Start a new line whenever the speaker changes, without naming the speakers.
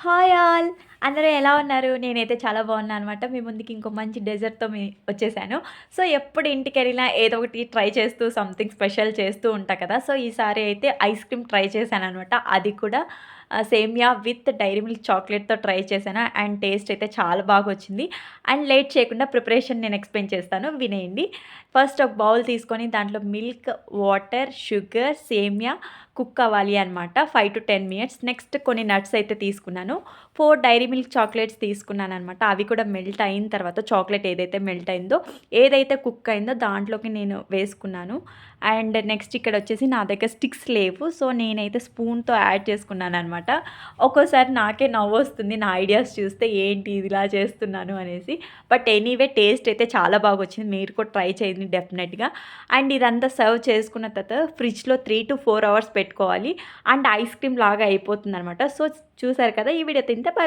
Hi all! అందరూ ఎలా ఉన్నారు? నేనైతే చాలా బాగున్నాను అనమాట. మీ ముందుకి ఇంకో మంచి డెజర్ట్‌తో వచ్చేసాను. సో, ఎప్పుడు ఇంటికెళ్ళినా ఏదో ఒకటి ట్రై చేస్తూ సంథింగ్ స్పెషల్ చేస్తూ ఉంటా కదా! సో, ఈసారి అయితే ఐస్ క్రీమ్ ట్రై చేశాననమాట. అది కూడా సేమియా విత్ డైరీ మిల్క్ చాక్లేట్‌తో ట్రై చేశాను. అండ్ టేస్ట్ అయితే చాలా బాగొచ్చింది. అండ్ లేట్ చేయకుండా ప్రిపరేషన్ నేను ఎక్స్‌ప్లెయిన్ చేస్తాను వినేయండి. ఫస్ట్ ఒక బౌల్ తీసుకొని దాంట్లో మిల్క్, వాటర్, షుగర్, సేమియా కుక్ అవ్వాలి అనమాట. 5-10 మినిట్స్. నెక్స్ట్ కొన్ని నట్స్ అయితే తీసుకున్నాను. 4 డైరీ మిల్క్ చాక్లెట్స్ తీసుకున్నాననమాట. అవి కూడా మెల్ట్ అయిన తర్వాత చాక్లెట్ ఏదైతే మెల్ట్ అయిందో, ఏదైతే కుక్ అయిందో దాంట్లోకి నేను వేసుకున్నాను. అండ్ నెక్స్ట్ ఇక్కడొచ్చేసి నా దగ్గర స్టిక్స్ లేవు. సో, నేనైతే స్పూన్‌తో యాడ్ చేసుకున్నాననమాట. ఒక్కోసారి నాకే నవ్వొస్తుంది నా ఐడియాస్ చూస్తే ఏంటి ఇది ఇలా చేస్తున్నాను అనేసి. బట్ ఎనీవే టేస్ట్ అయితే చాలా బాగొచ్చింది. మీరు కూడా ట్రై చేయండి డెఫినెట్‌గా. అండ్ ఇదంతా సర్వ్ చేసుకున్న తర్వాత ఫ్రిడ్జ్‌లో 3-4 అవర్స్ పెట్టుకోవాలి. అండ్ ఐస్ క్రీమ్ లాగా అయిపోతుందనమాట. సో, చూసారు కదా! ఈ వీడియో ఇంతే. బై.